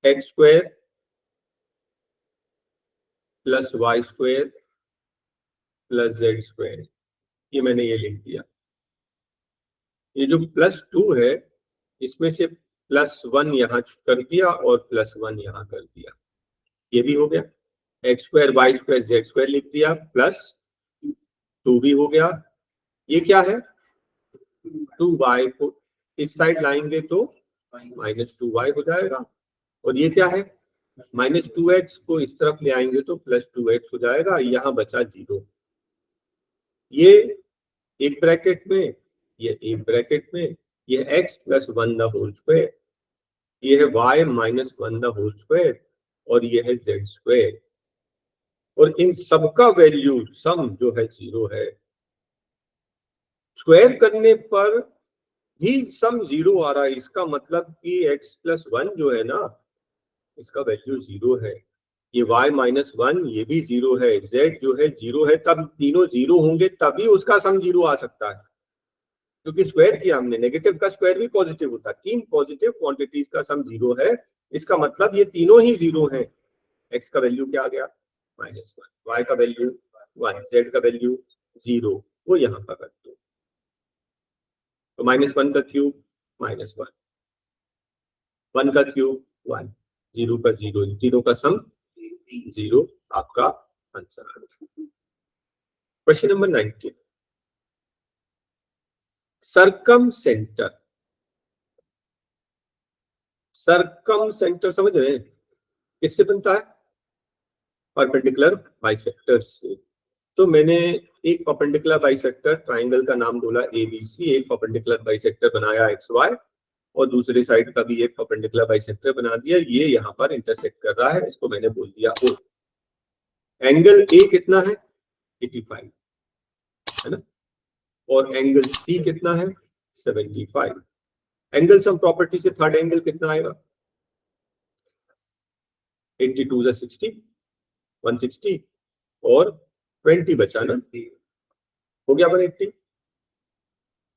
X square plus y square plus z square, ये मैंने ये लिख दिया। ये जो +2 है इसमें से +1 यहाँ कर दिया और +1 यहाँ कर दिया, ये भी हो गया। X square y square z square लिख दिया, +2 भी हो गया। ये क्या है, 2y को इस साइड लाएंगे तो -2y हो जाएगा, और ये क्या है, -2x को इस तरफ ले आएंगे तो +2x हो जाएगा। यहाँ बचा 0। ये एक ब्रैकेट में, ये एक ब्रैकेट में, ये x + 1 द होल स्क्वायर, ये है y - 1 द होल स्क्वायर, और ये है z स्क्वायर। और इन सबका वैल्यू सम जो है 0 है। स्क्वायर करने पर भी सम 0 आ रहा है, इसका मतलब कि x + 1 जो है ना, इसका वैल्यू 0 है। ये y - 1 ये भी 0 है, z जो है 0 है। तब तीनों 0 होंगे तभी उसका सम 0 आ सकता है, क्योंकि स्क्वायर किया हमने। नेगेटिव का स्क्वायर भी पॉजिटिव होता है। 3 पॉजिटिव क्वांटिटीज का सम 0 है, इसका मतलब ये तीनों ही 0 हैं। x का वैल्यू क्या आ गया, -1, y का वैल्यू 1, z का वैल्यू 0, वो यहाँ पर रख दो। तो -1 का क्यूब -1, 1 का क्यूब 1, 0 का 0, तीनों का सम 0, आपका आंसर आ गया। Question number 19, circumcentre. Circumcentre समझ रहे हैं, किससे बनता है, परपेंडिकुलर बाइसेक्टर से। तो मैंने एक परपेंडिकुलर बाइसेक्टर ट्राइंगल का नाम बोला ABC, एक परपेंडिकुलर बाइसेक्टर बनाया XY, और दूसरे साइड का भी एक परपेंडिकुलर बाइसेक्टर बना दिया। ये यहाँ पर इंटरसेक्ट कर रहा है, इसको मैंने बोल दिया O। एंगल A कितना है, 85 है ना, और एंगल C कितना है, 75। एंगल सम प्रॉपर्टी से थर्ड एंगल कितना आएगा, 82 = 60, 160, और 20 बचा ना, हो गया 180।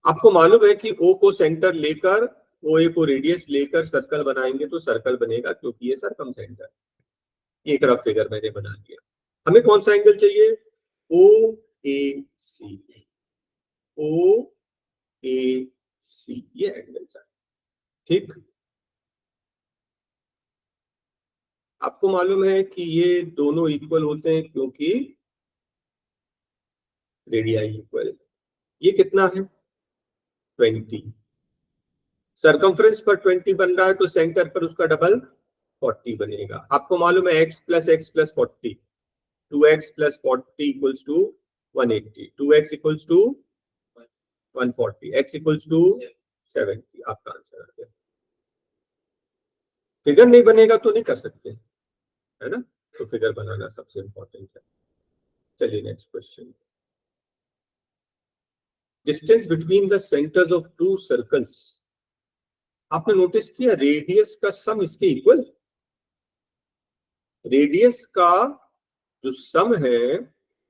आपको मालूम है कि O को सेंटर लेकर, OA को रेडियस लेकर सर्कल बनाएंगे तो सर्कल बनेगा, क्योंकि ये सरकम सेंटर। ये एक रफ फिगर मैंने बना दिया। हमें कौन सा एंगल चाहिए, OAC, OAC, ये एंगल चाहिए। ठीक, आपको मालूम है कि ये दोनों इक्वल होते हैं क्योंकि रेडियाई इक्वल। ये कितना है, 20। सरकमफ्रेंस पर 20 बन रहा है तो सेंटर पर उसका डबल 40 बनेगा। आपको मालूम है x + x + 40, 2x + 40 = 180, 2x = 140, x = 70। आपका आंसर आ गया। फिगर नहीं बनेगा तो नहीं कर सकते, है ना, तो फिगर बनाना सबसे इंपॉर्टेंट है। चलिए next question, distance between the centres of 2 circles. आपने नोटिस किया रेडियस का सम इसके इक्वल, रेडियस का जो सम है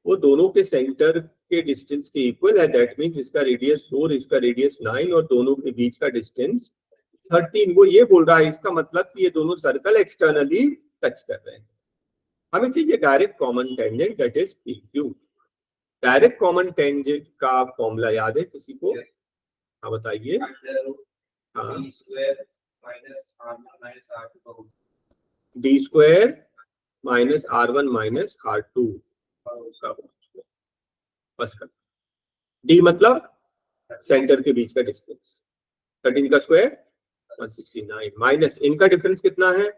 वो दोनों के सेंटर के डिस्टेंस के इक्वल है। दैट मींस इसका रेडियस 4, इसका रेडियस 9, और दोनों के बीच का डिस्टेंस 13। वो ये बोल रहा है, इसका मतलब कि ये दोनों सर्कल एक्सटर्नली टच कर रहे हैं। हमें चाहिए direct common tangent, that is PQ। Direct common tangent का फॉर्मूला याद है किसी को, हाँ बताइए। हाँ, D² - R1 - R2 बस कर। D मतलब सेंटर के बीच का डिस्टेंस, 13 का स्क्वायर 169, माइनस इनका डिफरेंस कितना है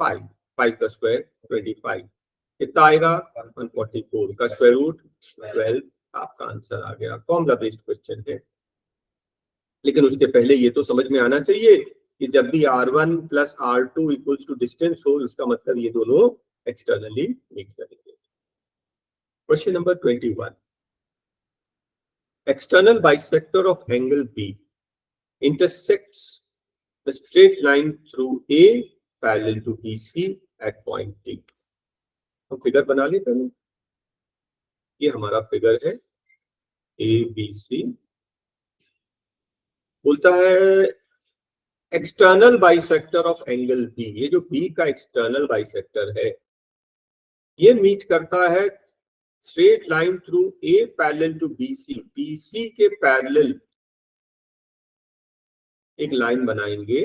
5, 5 का स्क्वायर 25, कितना आएगा 144 का स्क्वायर रूट 12। आपका आंसर आ गया। फॉर्मूला बेस्ड क्वेश्चन है, लेकिन उसके पहले ये तो समझ में आना चाहिए कि जब भी R1 + R2 = डिस्टेंस हो, इसका मतलब ये दोनों एक्सटर्नली मीट करेंगे। Question number 21, external bisector of angle B intersects the straight line through A parallel to BC at point D। हम फिगर बना लेते हैं। ये हमारा फिगर है ABC। बोलता है external bisector of angle B, ये जो बी का एक्सटर्नल बाइसेक्टर है ये मीट करता है straight line through A parallel to BC, BC के पैरेलल एक लाइन बनाएंगे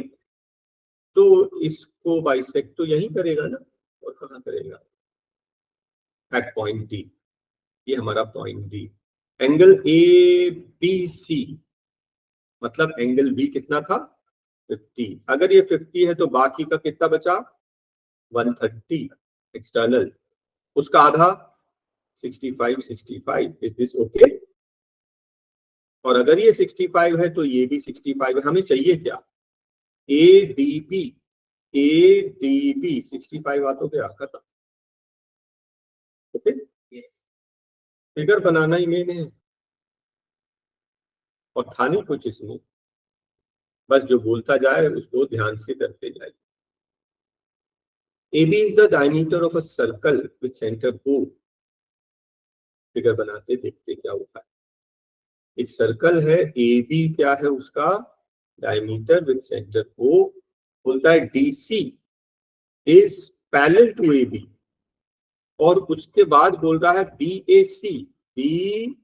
तो इसको बाइसेक्ट तो यही करेगा ना, और कहां करेगा, एट पॉइंट डी, ये हमारा point D. Angle A B C मतलब एंगल बी कितना था 50, अगर ये 50 है तो बाकी का कितना बचा 130 एक्सटर्नल, उसका आधा 65 65, इज दिस ओके? और अगर ये 65 है तो ये भी 65 है, हमें चाहिए क्या A D B, A D B 65 आ तो क्या खत्म, ओके? फिगर बनाना ही मेन है और था नहीं कुछ इसमें, बस जो बोलता जाए उसको ध्यान से करते जाए। AB is the diameter of a circle with center O, figure बनाते देखते क्या होता है। एक सर्कल है AB, क्या है उसका डायमीटर विद सेंटर O, बोलता है DC is parallel to AB, और उसके बाद बोल रहा है BAC, BAC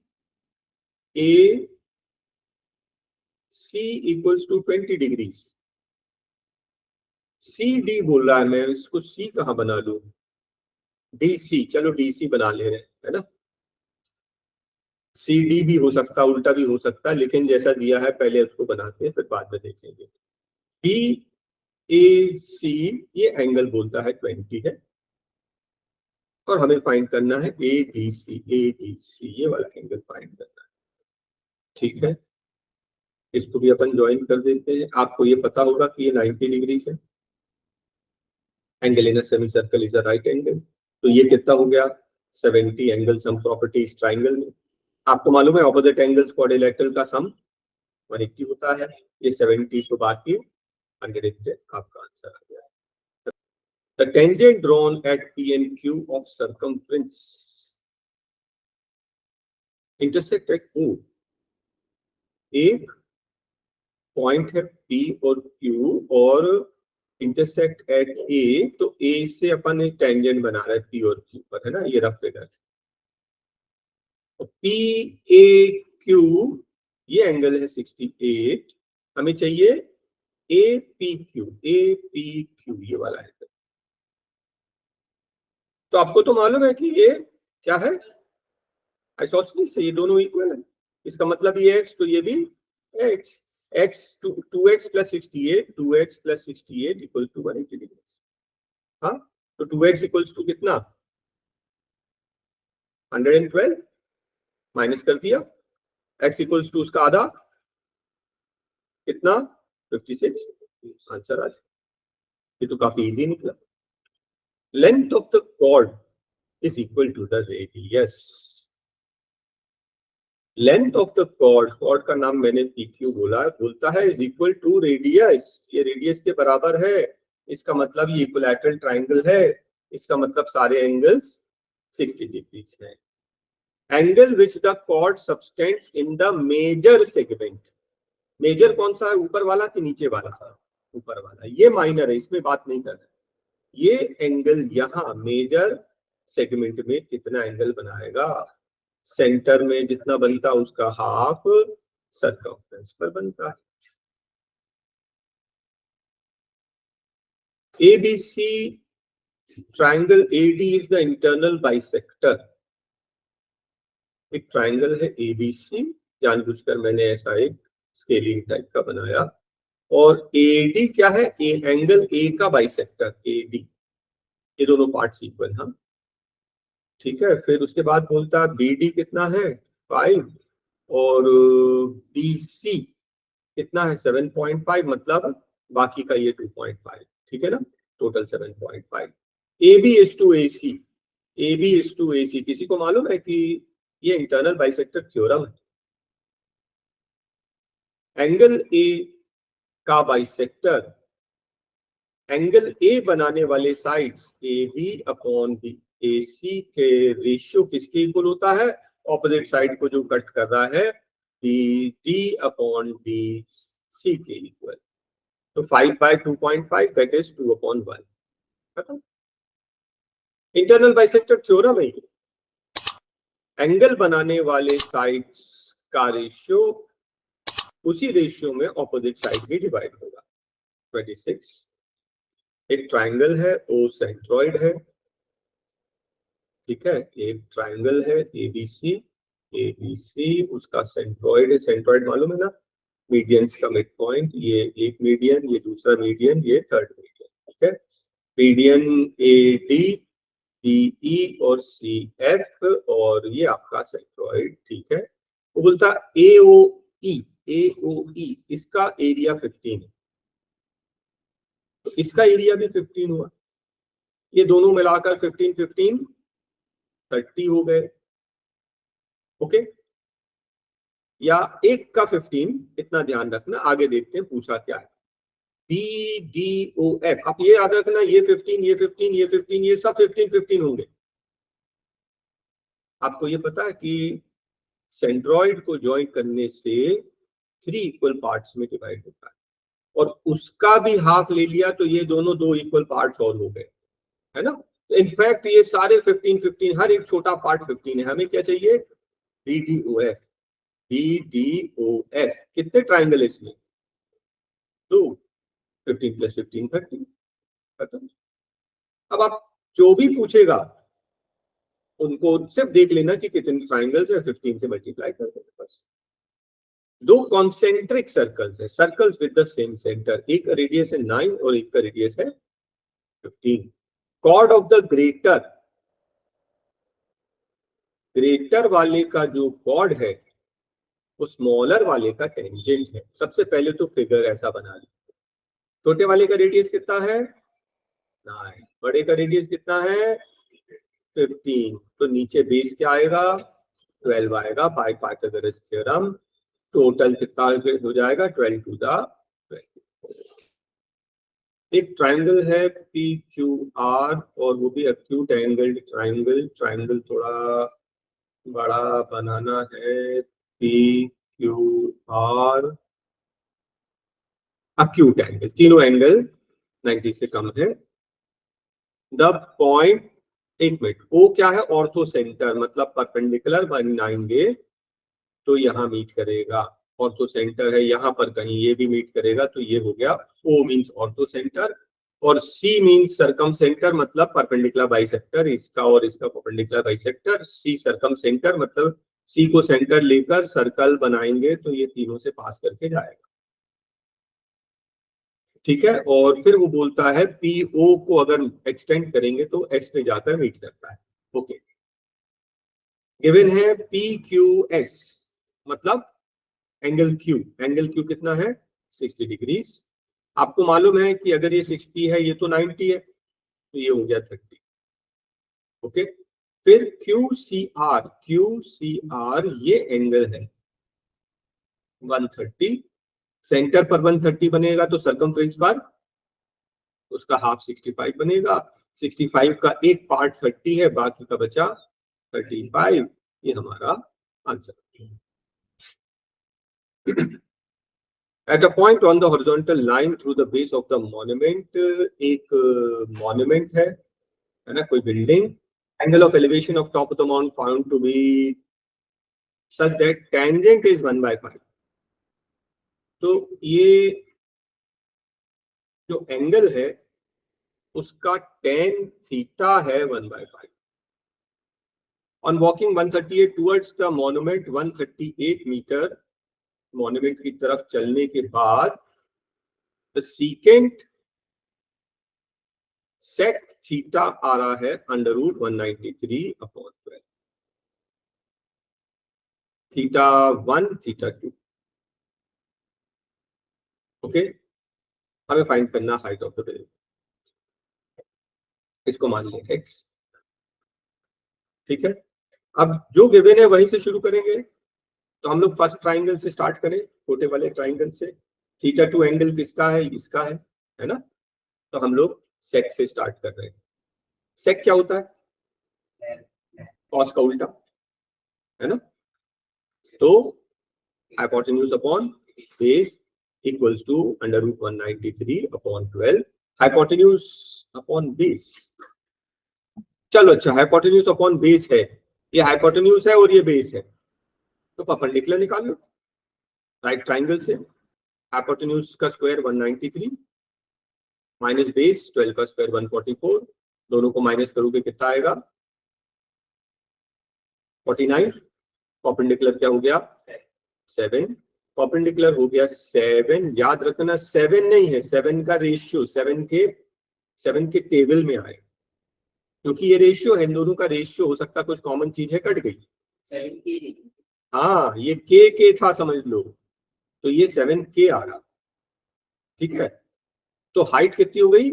equals to 20 degrees. CD बोल रहा है, मैं इसको C कहां बना लूं, DC, चलो DC बना ले रहे हैं, है ना? CD भी हो सकता, उल्टा भी हो सकता है, लेकिन जैसा दिया है पहले उसको बनाते हैं फिर बाद में देखेंगे। BAC ये एंगल बोलता है 20 है, और हमें फाइंड करना है ADC, ADC ये वाला एंगल फाइंड करना है, ठीक है? इसको भी अपन ज्वाइन कर देते हैं। आपको ये पता होगा कि ये 90 डिग्री है, angle in a semi circle is a right angle, तो ये कितना हो गया 70 एंगल सम प्रॉपर्टीज ट्राइंगल में। आपको मालूम है ऑपोजिट एंगल्स क्वाड्रिलेटरल का सम 180 होता है, ये 70 तो बाकी 110, आपका आंसर आ गया। The tangent drawn at P and Q of circumference intersect at O, एक पॉइंट है P और Q और इंटरसेक्ट एट A, तो A से अपन एक टेंजेंट बना रहे हैं P और Q पर, है ना? ये रफ फिगर, PAQ ये एंगल है 68, हमें चाहिए APQ, APQ ये वाला है। तो आपको तो मालूम है कि ये क्या है आइसोसेलेस, ये दोनों इक्वल है, इसका मतलब ये x तो ये भी x, x 2x plus 68, 2x plus 68 equal to 180 degree. हाँ, तो 2x इक्वल्स टू कितना 112, माइनस कर दिया, x इक्वल्स टू उसका आधा कितना 56, आंसर आ जाए। ये तो काफी इजी निकला। Length of the chord is equal to the radius, length of the chord, chord का नाम मैंने PQ बोला है, बोलता है इज इक्वल टू रेडियस, ये रेडियस के बराबर है, इसका मतलब ये इक्विलैटरल ट्राइंगल है, इसका मतलब सारे एंगल्स 60 डिग्री हैं। Angle which the chord subtends in the major segment, major कौन सा है, ऊपर वाला कि नीचे वाला? ऊपर वाला, ये माइनर है, इसमें बात नहीं कर रहे। ये एंगल यहाँ मेजर सेगमेंट में कितना एंगल बनाएगा, सेंटर में जितना बनता है उसका हाफ सर्कमफ्रेंस पर बनता है। ABC triangle AD is the internal bisector, एक ट्राइंगल है ABC, जानबूझकर मैंने ऐसा एक स्केलिंग टाइप का बनाया, और AD क्या है, एंगल A का बाइसेक्टर AD, ये दोनों पार्ट्स इक्वल, हाँ ठीक है। फिर उसके बाद बोलता है BD कितना है 5, और BC कितना है 7.5, मतलब बाकी का ये 2.5, ठीक है ना, total 7.5। AB is to AC, AB is to AC, किसी को मालूम है कि ये इंटरनल बाइसेक्टर थ्योरम है, एंगल A का बाइसेक्टर एंगल A बनाने वाले साइड्स AB अपॉन AC के रेशियो किसके इक्वल होता है, ऑपोजिट साइड को जो कट कर रहा है BD अपॉन BC के इक्वल। तो 5/2.5 दैट इज 2/1। खत्म। इंटरनल बाइसेक्टर थ्योरम है। एंगल बनाने वाले साइड्स का रेशियो उसी रेशियो में ऑपोजिट साइड भी डिवाइड होगा। 26। एक ट्राइंगल है, ओ सेंट्रॉइड है, ठीक है। एक ट्राइंगल है एबीसी, एबीसी उसका सेंट्रॉइड है, सेंट्रॉइड मालूम है ना, मीडियंस का मिड पॉइंट, ये एक मीडियन, ये दूसरा मीडियन, ये थर्ड मीडियन, ठीक है। मीडियन ए डी, बीई और सी एफ, और ये आपका सेंट्रॉइड, ठीक है। वो बोलता एओई, एओई इसका एरिया 15 है, तो इसका एरिया भी 15 हुआ। ये दोनों मिलाकर 15 15 30 हो गए, ओके। या एक का 15, इतना ध्यान रखना। आगे देखते हैं पूछा क्या है। बी डी ओ एफ, आप ये याद रखना, ये 15, ये 15, ये 15, ये सब 15 15 होंगे। आपको ये पता है कि सेंट्रॉइड को ज्वाइन करने से 3 इक्वल पार्ट्स में डिवाइड होता है, और उसका भी हाफ ले लिया तो ये दोनों 2 इक्वल पार्ट्स और हो गए, है ना। तो इनफैक्ट ये सारे 15 15, हर एक छोटा पार्ट 15 है। हमें क्या चाहिए? BDOF। BDOF कितने ट्राइंगल है इसमें? 2। 15 + 15 30। खत्म। अब आप जो भी पूछेगा उनको सिर्फ देख लेना कि कितने ट्राइंगल्स है, 15 से मल्टीप्लाई कर देना बस। 2 कॉन्सेंट्रिक सर्कल्स है, circles with the same centre, एक का रेडियस है 9 और एक का रेडियस है 15। Chord of the greater, greater वाले का जो कॉर्ड है वो स्मॉलर वाले का टेंजेंट है। सबसे पहले तो फिगर ऐसा बना ली। छोटे वाले का रेडियस कितना है? 9। बड़े का रेडियस कितना है? 15। तो नीचे बेस क्या आएगा? 12 आएगा बाय पाइथागोरस थ्योरम। टोटल कितना हो जाएगा? 12 to the 20। एक ट्राइंगल है PQR, और वो भी एक्यूट एंगल्ड ट्राइंगल। ट्राइंगल थोड़ा बड़ा बनाना है। PQR एक्यूट एंगल, तीनों एंगल 90 से कम है। द पॉइंट, एक मिनट, ओ क्या है? ऑर्थो सेंटर, मतलब परपेंडिकुलर बनाएंगे तो यहां मीट करेगा। ऑर्थो सेंटर है यहां पर कहीं, ये भी मीट करेगा, तो ये हो गया ओ मींस ऑर्थो सेंटर। और सी मींस सरकम सेंटर, मतलब परपेंडिकुलर बाइसेक्टर, इसका और इसका परपेंडिकुलर बाइसेक्टर। सी सरकम सेंटर मतलब सी को सेंटर लेकर सर्कल बनाएंगे तो ये तीनों से पास करके जाएगा, ठीक है। और फिर वो बोलता है पीओ को अगर एक्सटेंड करेंगे तो एस पे जाकर मीट करता है, ओके। गिवन है PQS, मतलब एंगल क्यू। एंगल क्यू कितना है? 60 डिग्रीज। आपको मालूम है कि अगर ये 60 है, ये तो 90 है, तो ये हो गया 30, ओके। फिर QCR, QCR ये एंगल है 130। सेंटर पर 130 बनेगा तो सरकमफ्रेंस पर उसका हाफ 65 बनेगा। 65 का एक पार्ट 30 है, बाकी का बचा 35। ये हमारा answer. At a point on the horizontal line through the base of the monument, एक monument है ना, कोई building. Angle of elevation of top of the mount found to be such that tangent is 1/5। तो ये जो angle है उसका tan theta है 1/5। On walking 138 towards the monument, 138 metre monument की तरफ चलने के बाद द सीकेंट सेक थीटा आ रहा है √193/12। Theta 1, theta 2, okay. हमें फाइंड करना हाइट ऑफ द बिल्डिंग। इसको मान लें x, ठीक है। अब जो गिवन है वहीं से शुरू करेंगे, तो हम लोग फर्स्ट ट्राइंगल से स्टार्ट करें, छोटे वाले ट्राइंगल से। थीटा 2 एंगल किसका है? इसका है ना। तो हम लोग सेक से स्टार्ट कर रहे हैं। सेक क्या होता है? कॉस का उल्टा, है ना। तो hypotenuse upon base equals to under root 193 upon 12 hypotenuse upon base. चलो अच्छा, हाइपोटेन्यूज अपॉन बेस है, ये हाइपोटेन्यूज है और ये बेस है, तो परपेंडिकुलर निकाल लो राइट ट्राइंगल से। हाइपोटेन्यूज का स्क्वायर 193 माइनस बेस 12 का स्क्वायर 144, दोनों को माइनस करोगे कितना आएगा 49। परपेंडिकुलर क्या हो गया 7, परपेंडिकुलर हो गया 7। याद रखना 7 नहीं है, 7 का रेशियो 7 के टेबल में आए, क्योंकि ये रेशियो है, इन दोनों का रेशियो हो सकता कुछ कॉमन चीज है कट गई। 7K, हाँ ये के था समझ लो, तो ये 7K आ रहा, ठीक है। तो हाइट कितनी हो गई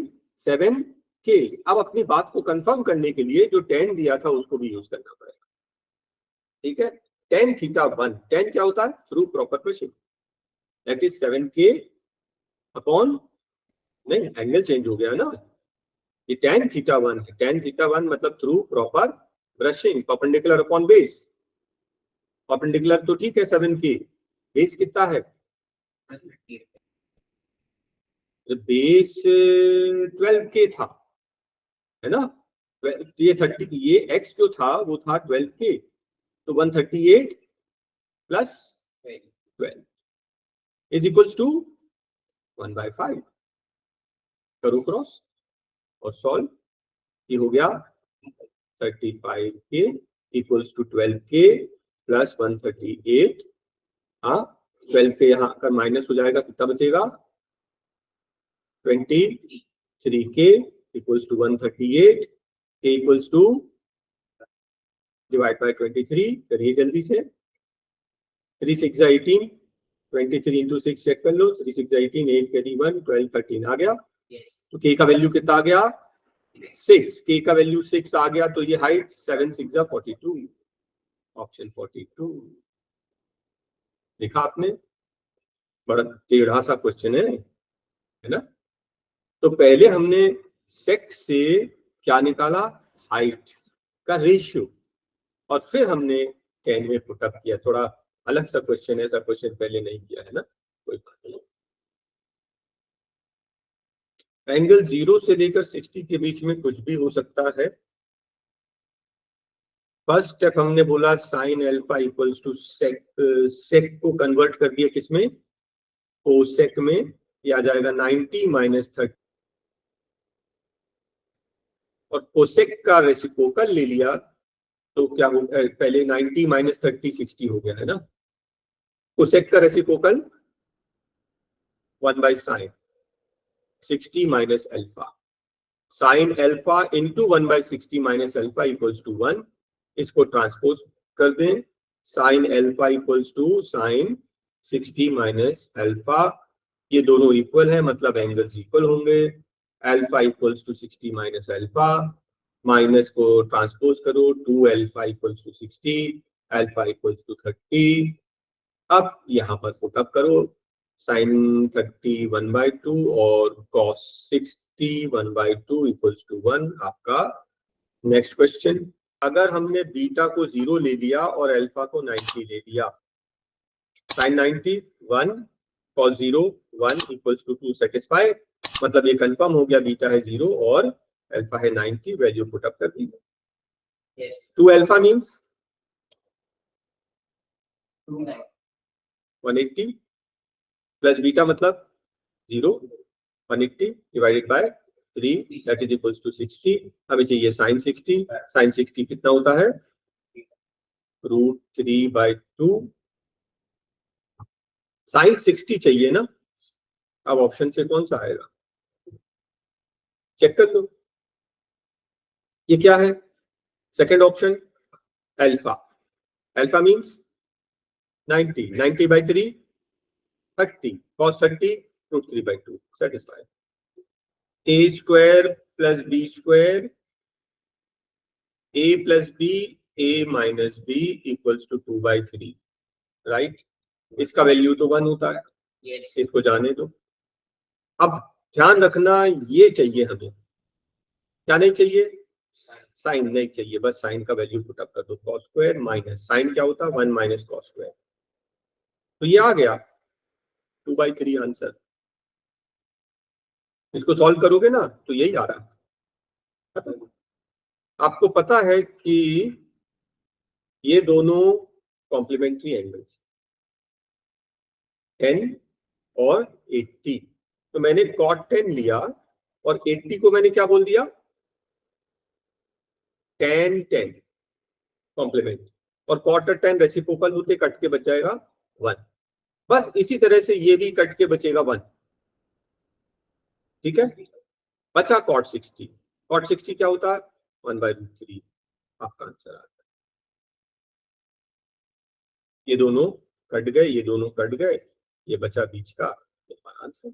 7K। अब अपनी बात को कंफर्म करने के लिए जो 10 दिया था उसको भी यूज करना पड़ेगा, ठीक है। tan θ1, tan क्या होता है through proper question, that is 7K upon, नहीं एंगल चेंज हो गया ना, ये tan θ1 है, tan θ1 मतलब through proper brushing, perpendicular upon base. Perpendicular तो ठीक है 7K, बेस कितना है, बेस 12K था, है ना। ये 30, ये x जो था वो था 12K, तो 138 प्लस 12 इज इक्वल्स टू 1/5। करो क्रॉस और सॉल्व, ये हो गया 35K equals to 12K plus 138। हाँ 12K यहाँ का माइनस हो जाएगा, कितना बचेगा 23K equals to 138, K equals to divide by 23 करिए जल्दी से, 3 6 18, 23 इंटू 6 चेक कर लो, 3 6 18, 8 कैरी 1, 12 13 आ गया। तो K का वैल्यू कितना आ गया 6, K का वैल्यू 6 आ गया, तो ये हाइट 7 6 42, ऑप्शन 42। देखा आपने, बड़ा टेढ़ा सा क्वेश्चन है ना। तो पहले हमने सेक से क्या निकाला हाइट का रेशियो, और फिर हमने 10 में पुटअप किया। थोड़ा अलग सा क्वेश्चन है, ऐसा क्वेश्चन पहले नहीं किया है ना, कोई बात नहीं। एंगल 0 से लेकर 60 के बीच में कुछ भी हो सकता है। फर्स्ट स्टेप हमने बोला साइन अल्फा इक्वल्स टू सेक, सेक को कन्वर्ट कर दिया किसमें कोसेक में, ये आ जाएगा 90 माइनस 30, और कोसेक का रेसिप्रोकल ले लिया तो क्या हो, पहले 90 माइनस 30 60 हो गया है ना। कोसेक का reciprocal 1 by sine 60 minus alpha, sine alpha into 1 by 60 minus alpha equals to 1। इसको ट्रांसपोज कर दें, sine alpha equals to sine 60 minus alpha, ये दोनों इक्वल है मतलब एंगल्स इक्वल होंगे। Alpha equals to 60 minus alpha, minus को ट्रांसपोज करो, 2 alpha equals to 60, alpha equals to 30। अब यहाँ पर पुटअप करो, साइन 30 1/2 और कॉस 60 1/2 इक्वल्स टू 1 आपका नेक्स्ट क्वेश्चन। अगर हमने बीटा को 0 ले लिया और अल्फा को 90 ले लिया, sine 90 1 cos 0 1 equals to 2 satisfy, मतलब ये कंफर्म हो गया बीटा है 0 और अल्फा है 90, वैल्यू पुटअप कर दी। 2 अल्फा मींस 180 प्लस बीटा मतलब 0, 180 divided by 3 that is equals to 60। हमें चाहिए साइन 60, साइन 60 कितना होता है √3/2, साइन 60 चाहिए ना। अब ऑप्शन से कौन सा आएगा चेक कर लो, ये क्या है second option alpha, alpha means 90, 90/3 30, cos 30 √3/2 satisfied। a square plus b square, a plus b, a minus b equals to 2/3, right. इसका वैल्यू तो 1 होता है, इसको जाने दो। अब ध्यान रखना ये चाहिए हमें, क्या नहीं चाहिए साइन नहीं चाहिए, बस साइन का वैल्यू पुट अप कर दो, cos स्क्वायर माइनस साइन क्या होता है 1 माइनस cos स्क्वायर, तो ये आ गया 2/3 आंसर। इसको सॉल्व करोगे ना तो यही आ रहा है। आपको पता है कि ये दोनों कॉम्प्लीमेंट्री एंगल्स 10 और 80, तो मैंने cot 10 लिया और 80 को मैंने क्या बोल दिया, tan 10 कॉम्प्लीमेंट, और cot 10 रेसिप्रोकल होते कट के बच जाएगा 1। बस इसी तरह से ये भी कट के बचेगा 1। ठीक है, बचा cot 60। cot 60 क्या होता है, 1/√3। आपका आंसर आता है। ये दोनों कट गए, ये दोनों कट गए, ये बचा बीच का आंसर।